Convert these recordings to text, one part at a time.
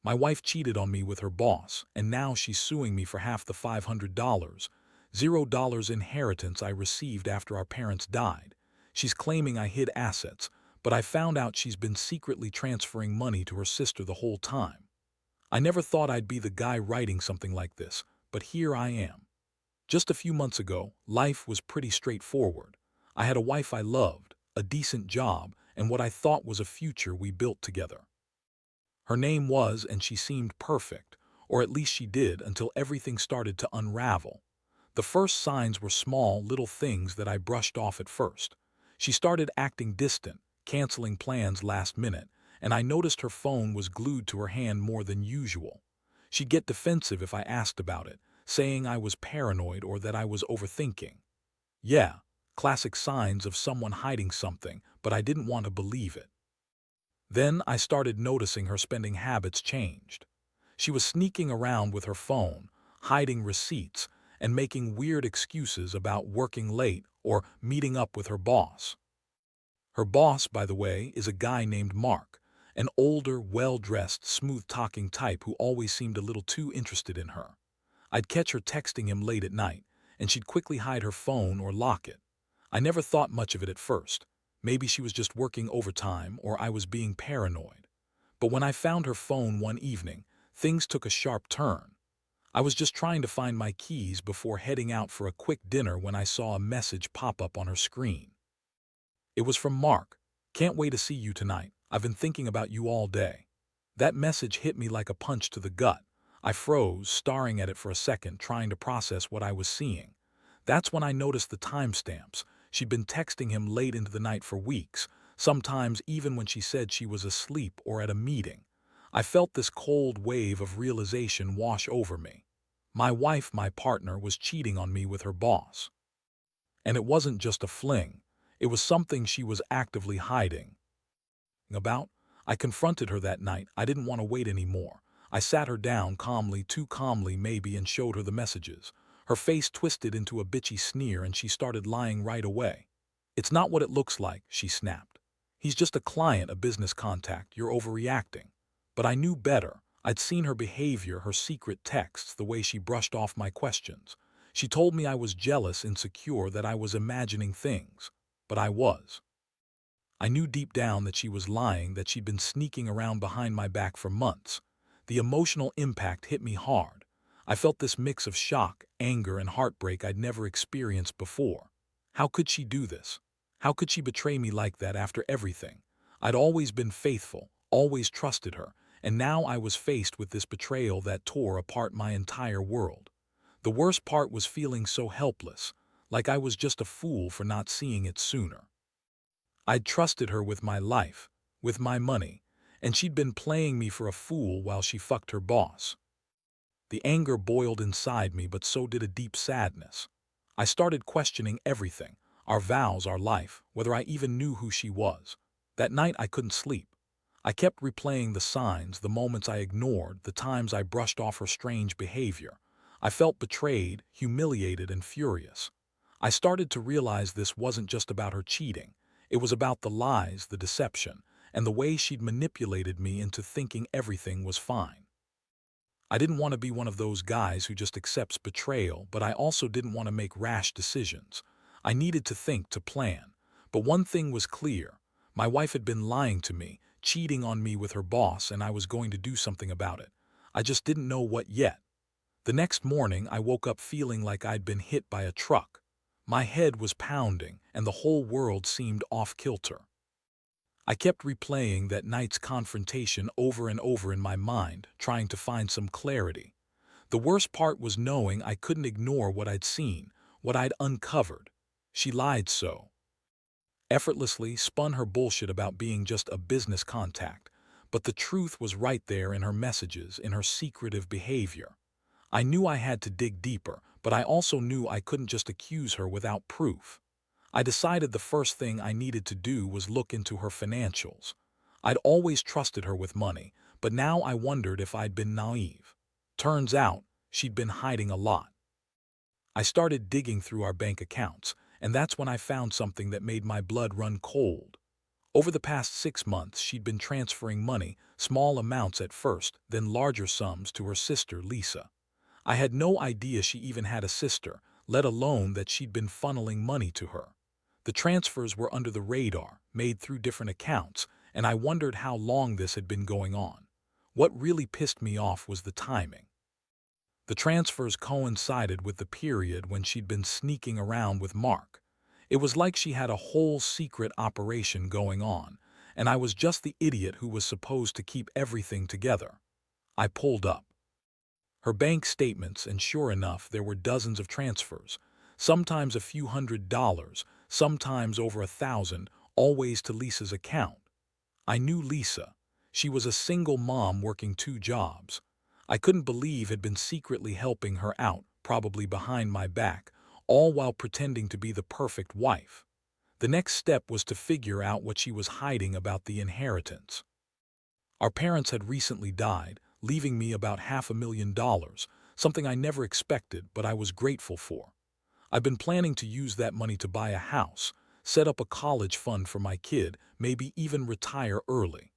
My wife cheated on me with her boss, and now she's suing me for half the $500, $0 inheritance I received after our parents died. She's claiming I hid assets, but I found out she's been secretly transferring money to her sister the whole time. I never thought I'd be the guy writing something like this, but here I am. Just a few months ago, life was pretty straightforward. I had a wife I loved, a decent job, and what I thought was a future we built together. Her name was, and she seemed perfect, or at least she did until everything started to unravel. The first signs were small, little things that I brushed off at first. She started acting distant, canceling plans last minute, and I noticed her phone was glued to her hand more than usual. She'd get defensive if I asked about it, saying I was paranoid or that I was overthinking. Yeah, classic signs of someone hiding something, but I didn't want to believe it. Then I started noticing her spending habits changed. She was sneaking around with her phone, hiding receipts, and making weird excuses about working late or meeting up with her boss. Her boss, by the way, is a guy named Mark, an older, well-dressed, smooth-talking type who always seemed a little too interested in her. I'd catch her texting him late at night, and she'd quickly hide her phone or lock it. I never thought much of it at first. Maybe she was just working overtime or I was being paranoid. But when I found her phone one evening, things took a sharp turn. I was just trying to find my keys before heading out for a quick dinner when I saw a message pop up on her screen. It was from Mark. "Can't wait to see you tonight. I've been thinking about you all day." That message hit me like a punch to the gut. I froze, staring at it for a second, trying to process what I was seeing. That's when I noticed the timestamps. She'd been texting him late into the night for weeks, sometimes even when she said she was asleep or at a meeting. I felt this cold wave of realization wash over me. My wife, my partner, was cheating on me with her boss. And it wasn't just a fling. It was something she was actively hiding about. I confronted her that night. I didn't want to wait anymore. I sat her down calmly, too calmly maybe, and showed her the messages. Her face twisted into a bitchy sneer and she started lying right away. "It's not what it looks like," she snapped. "He's just a client, a business contact. You're overreacting." But I knew better. I'd seen her behavior, her secret texts, the way she brushed off my questions. She told me I was jealous, insecure, that I was imagining things. But I was. I knew deep down that she was lying, that she'd been sneaking around behind my back for months. The emotional impact hit me hard. I felt this mix of shock, anger, and heartbreak I'd never experienced before. How could she do this? How could she betray me like that after everything? I'd always been faithful, always trusted her, and now I was faced with this betrayal that tore apart my entire world. The worst part was feeling so helpless, like I was just a fool for not seeing it sooner. I'd trusted her with my life, with my money, and she'd been playing me for a fool while she fucked her boss. The anger boiled inside me, but so did a deep sadness. I started questioning everything, our vows, our life, whether I even knew who she was. That night I couldn't sleep. I kept replaying the signs, the moments I ignored, the times I brushed off her strange behavior. I felt betrayed, humiliated, and furious. I started to realize this wasn't just about her cheating. It was about the lies, the deception, and the way she'd manipulated me into thinking everything was fine. I didn't want to be one of those guys who just accepts betrayal, but I also didn't want to make rash decisions. I needed to think, to plan. But one thing was clear. My wife had been lying to me, cheating on me with her boss, and I was going to do something about it. I just didn't know what yet. The next morning, I woke up feeling like I'd been hit by a truck. My head was pounding, and the whole world seemed off-kilter. I kept replaying that night's confrontation over and over in my mind, trying to find some clarity. The worst part was knowing I couldn't ignore what I'd seen, what I'd uncovered. She lied so effortlessly, spun her bullshit about being just a business contact, but the truth was right there in her messages, in her secretive behavior. I knew I had to dig deeper, but I also knew I couldn't just accuse her without proof. I decided the first thing I needed to do was look into her financials. I'd always trusted her with money, but now I wondered if I'd been naive. Turns out, she'd been hiding a lot. I started digging through our bank accounts, and that's when I found something that made my blood run cold. Over the past 6 months, she'd been transferring money, small amounts at first, then larger sums to her sister, Lisa. I had no idea she even had a sister, let alone that she'd been funneling money to her. The transfers were under the radar, made through different accounts, and I wondered how long this had been going on. What really pissed me off was the timing. The transfers coincided with the period when she'd been sneaking around with Mark. It was like she had a whole secret operation going on, and I was just the idiot who was supposed to keep everything together. I pulled up her bank statements, and sure enough, there were dozens of transfers, sometimes a few $100s, sometimes over 1,000, always to Lisa's account. I knew Lisa. She was a single mom working 2 jobs. I couldn't believe had been secretly helping her out, probably behind my back, all while pretending to be the perfect wife. The next step was to figure out what she was hiding about the inheritance. Our parents had recently died, leaving me about $500,000, something I never expected but I was grateful for. I've been planning to use that money to buy a house, set up a college fund for my kid, maybe even retire early.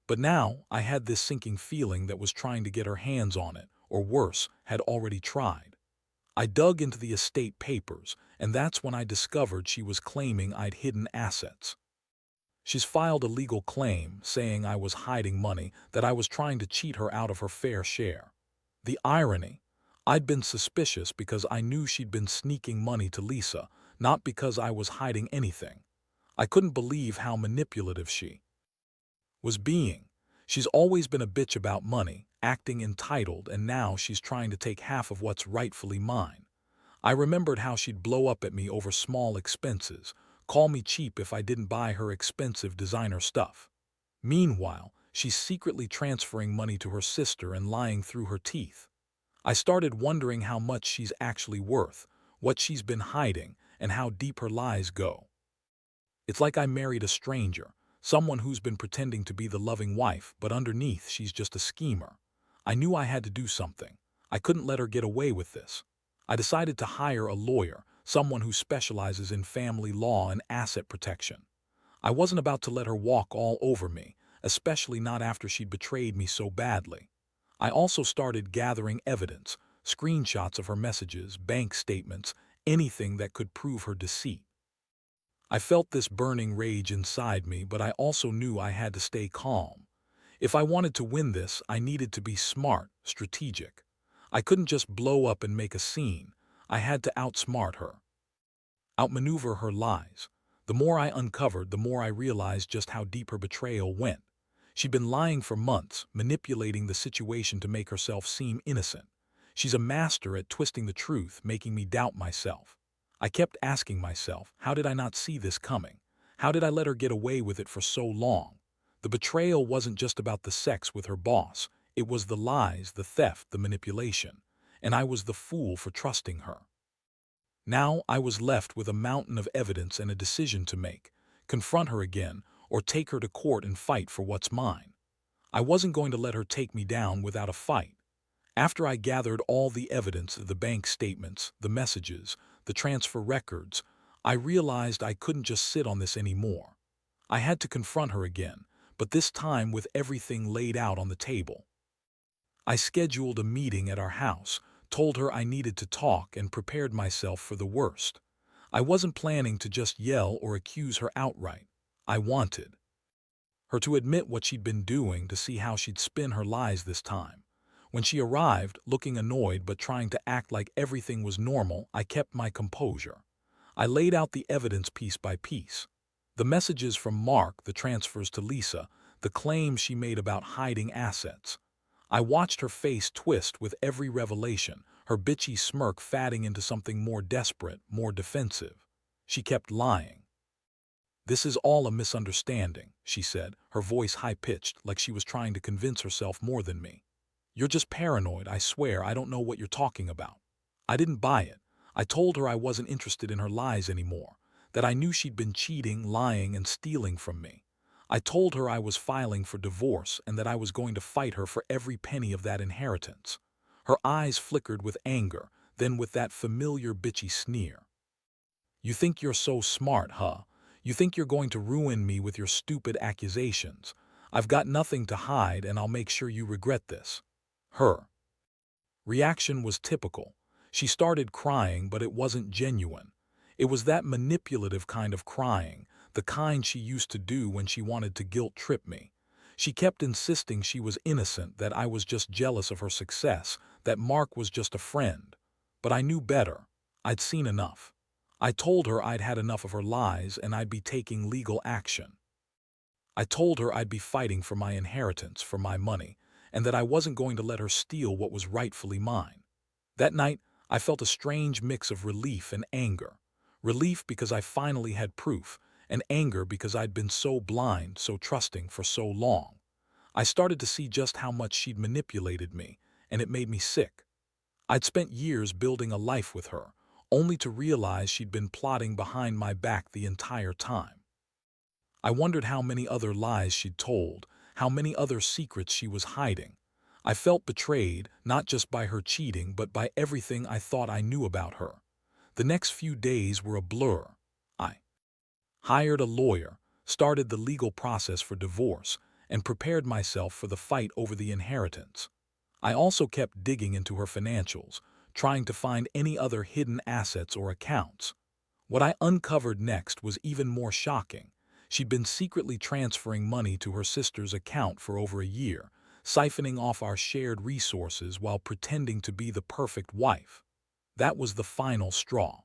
But now I had this sinking feeling that was trying to get her hands on it, or worse, had already tried. I dug into the estate papers, and that's when I discovered she was claiming I'd hidden assets. She's filed a legal claim saying I was hiding money, that I was trying to cheat her out of her fair share. The irony: I'd been suspicious because I knew she'd been sneaking money to Lisa, not because I was hiding anything. I couldn't believe how manipulative she was being. She's always been a bitch about money, acting entitled, and now she's trying to take half of what's rightfully mine. I remembered how she'd blow up at me over small expenses, call me cheap if I didn't buy her expensive designer stuff. Meanwhile, she's secretly transferring money to her sister and lying through her teeth. I started wondering how much she's actually worth, what she's been hiding, and how deep her lies go. It's like I married a stranger, someone who's been pretending to be the loving wife, but underneath she's just a schemer. I knew I had to do something. I couldn't let her get away with this. I decided to hire a lawyer, someone who specializes in family law and asset protection. I wasn't about to let her walk all over me, especially not after she'd betrayed me so badly. I also started gathering evidence, screenshots of her messages, bank statements, anything that could prove her deceit. I felt this burning rage inside me, but I also knew I had to stay calm. If I wanted to win this, I needed to be smart, strategic. I couldn't just blow up and make a scene. I had to outsmart her, outmaneuver her lies. The more I uncovered, the more I realized just how deep her betrayal went. She'd been lying for months, manipulating the situation to make herself seem innocent. She's a master at twisting the truth, making me doubt myself. I kept asking myself, how did I not see this coming? How did I let her get away with it for so long? The betrayal wasn't just about the sex with her boss. It was the lies, the theft, the manipulation. And I was the fool for trusting her. Now I was left with a mountain of evidence and a decision to make: confront her again, or take her to court and fight for what's mine. I wasn't going to let her take me down without a fight. After I gathered all the evidence, the bank statements, the messages, the transfer records, I realized I couldn't just sit on this anymore. I had to confront her again, but this time with everything laid out on the table. I scheduled a meeting at our house, told her I needed to talk, and prepared myself for the worst. I wasn't planning to just yell or accuse her outright. I wanted her to admit what she'd been doing, to see how she'd spin her lies this time. When she arrived, looking annoyed but trying to act like everything was normal, I kept my composure. I laid out the evidence piece by piece. The messages from Mark, the transfers to Lisa, the claims she made about hiding assets. I watched her face twist with every revelation, her bitchy smirk fatting into something more desperate, more defensive. She kept lying. "This is all a misunderstanding," she said, her voice high-pitched, like she was trying to convince herself more than me. "You're just paranoid. I swear I don't know what you're talking about." I didn't buy it. I told her I wasn't interested in her lies anymore, that I knew she'd been cheating, lying, and stealing from me. I told her I was filing for divorce and that I was going to fight her for every penny of that inheritance. Her eyes flickered with anger, then with that familiar bitchy sneer. "You think you're so smart, huh? You think you're going to ruin me with your stupid accusations. I've got nothing to hide and I'll make sure you regret this. Her reaction was typical. She started crying, but it wasn't genuine. It was that manipulative kind of crying, the kind she used to do when she wanted to guilt-trip me. She kept insisting she was innocent, that I was just jealous of her success, that Mark was just a friend. But I knew better. I'd seen enough. I told her I'd had enough of her lies and I'd be taking legal action. I told her I'd be fighting for my inheritance, for my money, and that I wasn't going to let her steal what was rightfully mine. That night, I felt a strange mix of relief and anger. Relief because I finally had proof, and anger because I'd been so blind, so trusting for so long. I started to see just how much she'd manipulated me, and it made me sick. I'd spent years building a life with her, only to realize she'd been plotting behind my back the entire time. I wondered how many other lies she'd told, how many other secrets she was hiding. I felt betrayed, not just by her cheating, but by everything I thought I knew about her. The next few days were a blur. I hired a lawyer, started the legal process for divorce, and prepared myself for the fight over the inheritance. I also kept digging into her financials, trying to find any other hidden assets or accounts. What I uncovered next was even more shocking. She'd been secretly transferring money to her sister's account for over a year, siphoning off our shared resources while pretending to be the perfect wife. That was the final straw.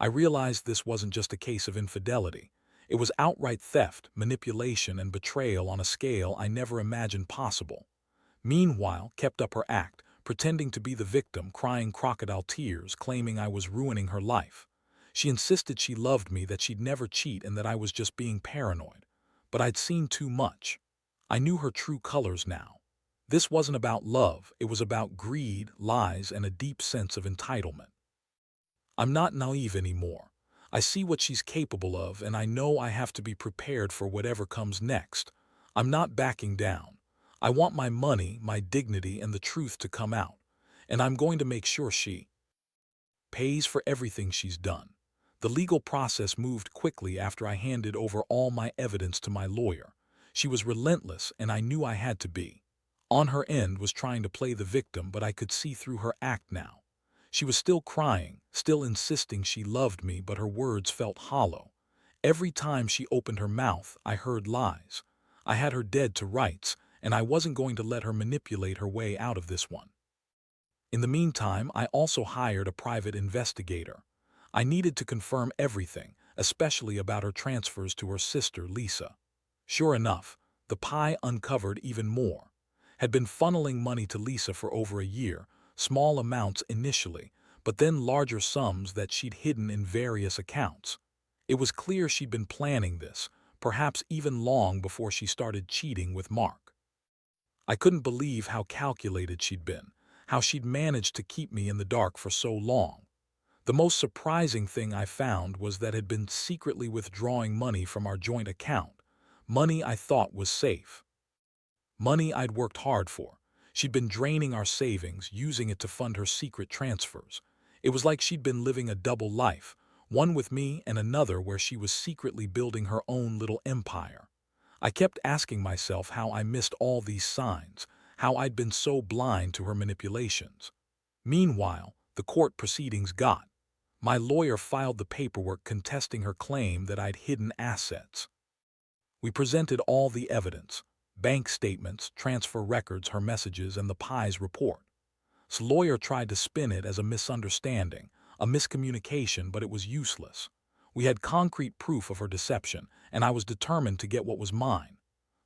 I realized this wasn't just a case of infidelity. It was outright theft, manipulation, and betrayal on a scale I never imagined possible. Meanwhile, kept up her act, pretending to be the victim, crying crocodile tears, claiming I was ruining her life. She insisted she loved me, that she'd never cheat, and that I was just being paranoid. But I'd seen too much. I knew her true colors now. This wasn't about love, it was about greed, lies, and a deep sense of entitlement. I'm not naive anymore. I see what she's capable of, and I know I have to be prepared for whatever comes next. I'm not backing down. I want my money, my dignity, and the truth to come out. And I'm going to make sure she pays for everything she's done. The legal process moved quickly after I handed over all my evidence to my lawyer. She was relentless, and I knew I had to be. On her end was trying to play the victim, but I could see through her act now. She was still crying, still insisting she loved me, but her words felt hollow. Every time she opened her mouth, I heard lies. I had her dead to rights, and I wasn't going to let her manipulate her way out of this one. In the meantime, I also hired a private investigator. I needed to confirm everything, especially about her transfers to her sister, Lisa. Sure enough, the pie uncovered even more. Had been funneling money to Lisa for over a year, small amounts initially, but then larger sums that she'd hidden in various accounts. It was clear she'd been planning this, perhaps even long before she started cheating with Mark. I couldn't believe how calculated she'd been, how she'd managed to keep me in the dark for so long. The most surprising thing I found was that had been secretly withdrawing money from our joint account, money I thought was safe. Money I'd worked hard for. She'd been draining our savings, using it to fund her secret transfers. It was like she'd been living a double life, one with me and another where she was secretly building her own little empire. I kept asking myself how I missed all these signs, how I'd been so blind to her manipulations. Meanwhile, the court proceedings got. My lawyer filed the paperwork contesting her claim that I'd hidden assets. We presented all the evidence: bank statements, transfer records, her messages, and the pie's report. The lawyer tried to spin it as a misunderstanding, a miscommunication, but it was useless. We had concrete proof of her deception, and I was determined to get what was mine.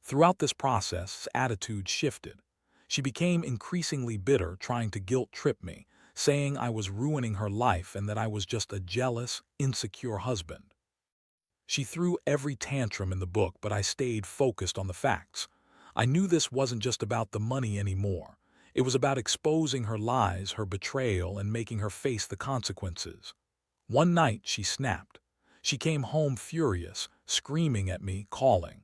Throughout this process, attitude shifted. She became increasingly bitter, trying to guilt-trip me, saying I was ruining her life and that I was just a jealous, insecure husband. She threw every tantrum in the book, but I stayed focused on the facts. I knew this wasn't just about the money anymore. It was about exposing her lies, her betrayal, and making her face the consequences. One night, she snapped. She came home furious, screaming at me, calling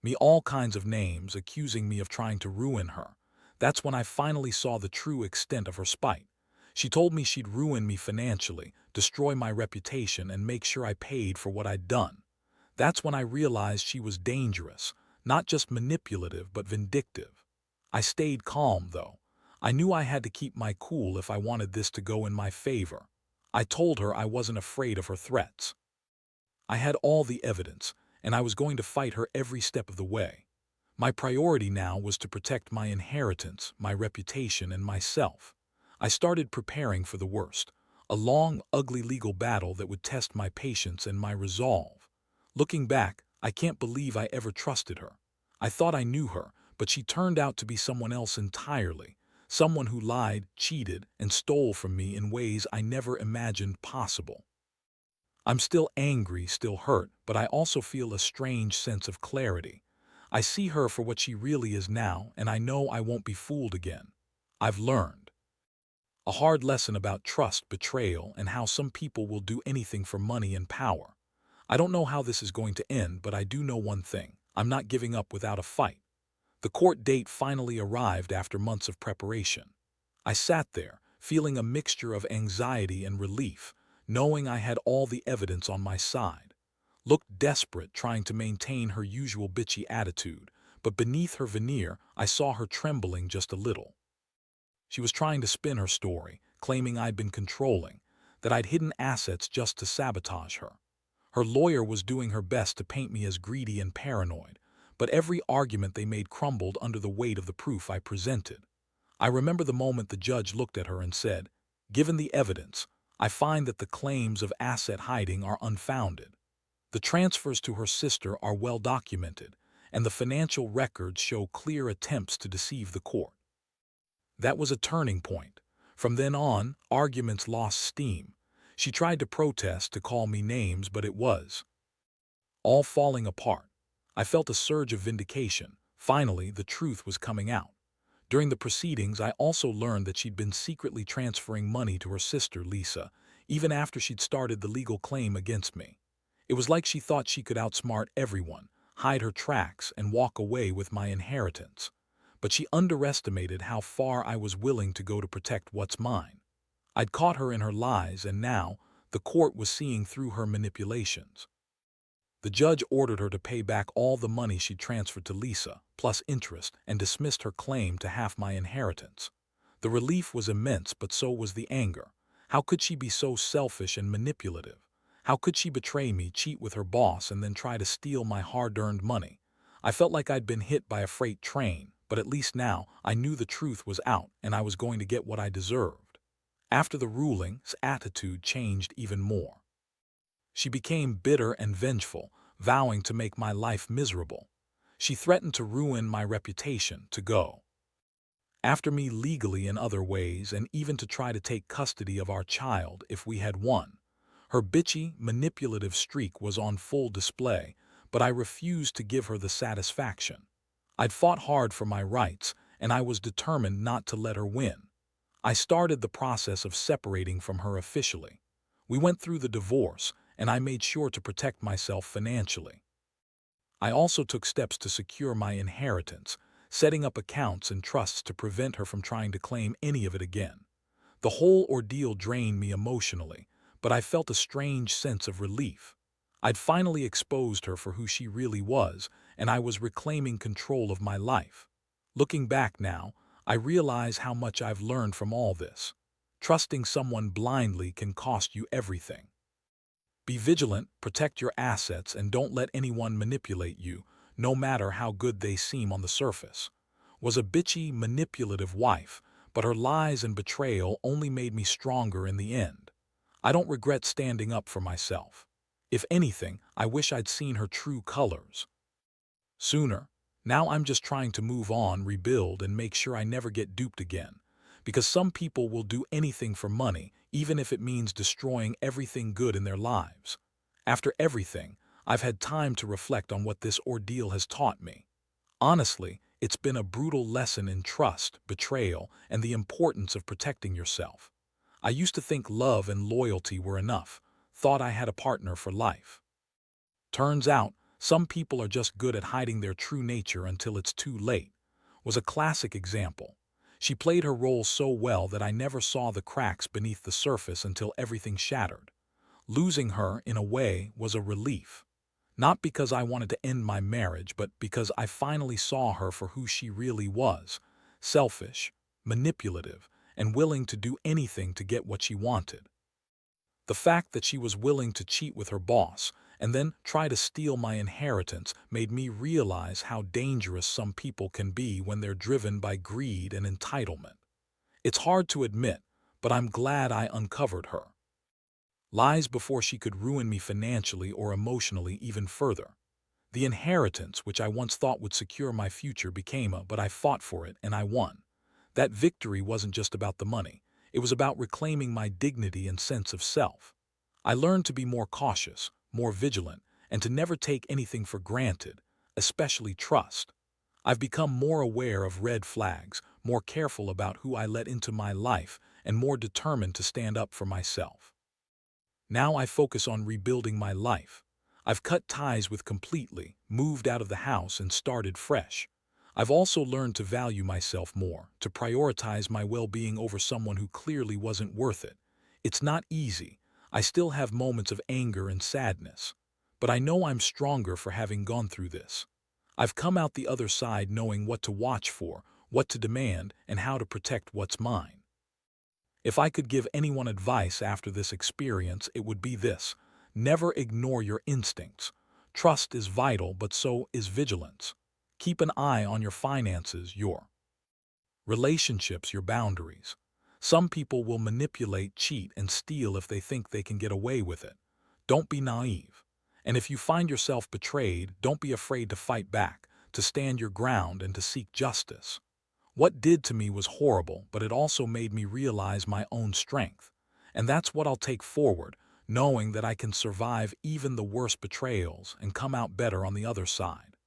me all kinds of names, accusing me of trying to ruin her. That's when I finally saw the true extent of her spite. She told me she'd ruin me financially, destroy my reputation, and make sure I paid for what I'd done. That's when I realized she was dangerous, not just manipulative but vindictive. I stayed calm, though. I knew I had to keep my cool if I wanted this to go in my favor. I told her I wasn't afraid of her threats. I had all the evidence, and I was going to fight her every step of the way. My priority now was to protect my inheritance, my reputation, and myself. I started preparing for the worst, a long, ugly legal battle that would test my patience and my resolve. Looking back, I can't believe I ever trusted her. I thought I knew her, but she turned out to be someone else entirely, someone who lied, cheated, and stole from me in ways I never imagined possible. I'm still angry, still hurt, but I also feel a strange sense of clarity. I see her for what she really is now, and I know I won't be fooled again. I've learned a hard lesson about trust, betrayal, and how some people will do anything for money and power. I don't know how this is going to end, but I do know one thing. I'm not giving up without a fight. The court date finally arrived after months of preparation. I sat there, feeling a mixture of anxiety and relief, knowing I had all the evidence on my side. Looked desperate, trying to maintain her usual bitchy attitude, but beneath her veneer, I saw her trembling just a little. She was trying to spin her story, claiming I'd been controlling, that I'd hidden assets just to sabotage her. Her lawyer was doing her best to paint me as greedy and paranoid, but every argument they made crumbled under the weight of the proof I presented. I remember the moment the judge looked at her and said, "Given the evidence, I find that the claims of asset hiding are unfounded. The transfers to her sister are well documented, and the financial records show clear attempts to deceive the court." That was a turning point. From then on, arguments lost steam. She tried to protest, to call me names, but it was all falling apart. I felt a surge of vindication. Finally, the truth was coming out. During the proceedings, I also learned that she'd been secretly transferring money to her sister, Lisa, even after she'd started the legal claim against me. It was like she thought she could outsmart everyone, hide her tracks, and walk away with my inheritance. But she underestimated how far I was willing to go to protect what's mine. I'd caught her in her lies, and now the court was seeing through her manipulations. The judge ordered her to pay back all the money she'd transferred to Lisa, plus interest, and dismissed her claim to half my inheritance. The relief was immense, but so was the anger. How could she be so selfish and manipulative? How could she betray me, cheat with her boss, and then try to steal my hard-earned money? I felt like I'd been hit by a freight train, but at least now I knew the truth was out and I was going to get what I deserved. After the ruling, his attitude changed even more. She became bitter and vengeful, vowing to make my life miserable. She threatened to ruin my reputation, to go after me legally in other ways, and even to try to take custody of our child if we had one. Her bitchy, manipulative streak was on full display, but I refused to give her the satisfaction. I'd fought hard for my rights, and I was determined not to let her win. I started the process of separating from her officially. We went through the divorce, and I made sure to protect myself financially. I also took steps to secure my inheritance, setting up accounts and trusts to prevent her from trying to claim any of it again. The whole ordeal drained me emotionally, but I felt a strange sense of relief. I'd finally exposed her for who she really was, and I was reclaiming control of my life. Looking back now, I realize how much I've learned from all this. Trusting someone blindly can cost you everything. Be vigilant, protect your assets, and don't let anyone manipulate you, no matter how good they seem on the surface. Was a bitchy, manipulative wife, but her lies and betrayal only made me stronger in the end. I don't regret standing up for myself. If anything, I wish I'd seen her true colors sooner. Now I'm just trying to move on, rebuild, and make sure I never get duped again. Because some people will do anything for money, even if it means destroying everything good in their lives. After everything, I've had time to reflect on what this ordeal has taught me. Honestly, it's been a brutal lesson in trust, betrayal, and the importance of protecting yourself. I used to think love and loyalty were enough, thought I had a partner for life. Turns out, some people are just good at hiding their true nature until it's too late. Was a classic example. She played her role so well that I never saw the cracks beneath the surface until everything shattered. Losing her, in a way, was a relief. Not because I wanted to end my marriage, but because I finally saw her for who she really was: selfish, manipulative, and willing to do anything to get what she wanted. The fact that she was willing to cheat with her boss and then try to steal my inheritance made me realize how dangerous some people can be when they're driven by greed and entitlement. It's hard to admit, but I'm glad I uncovered her lies before she could ruin me financially or emotionally even further. The inheritance, which I once thought would secure my future, became but I fought for it and I won. That victory wasn't just about the money. It was about reclaiming my dignity and sense of self. I learned to be more cautious, more vigilant, and to never take anything for granted, especially trust. I've become more aware of red flags, more careful about who I let into my life, and more determined to stand up for myself. Now I focus on rebuilding my life. I've cut ties with completely, moved out of the house, and started fresh. I've also learned to value myself more, to prioritize my well-being over someone who clearly wasn't worth it. It's not easy. I still have moments of anger and sadness. But I know I'm stronger for having gone through this. I've come out the other side knowing what to watch for, what to demand, and how to protect what's mine. If I could give anyone advice after this experience, it would be this: never ignore your instincts. Trust is vital, but so is vigilance. Keep an eye on your finances, your relationships, your boundaries. Some people will manipulate, cheat, and steal if they think they can get away with it. Don't be naive. And if you find yourself betrayed, don't be afraid to fight back, to stand your ground, and to seek justice. What did to me was horrible, but it also made me realize my own strength. And that's what I'll take forward, knowing that I can survive even the worst betrayals and come out better on the other side.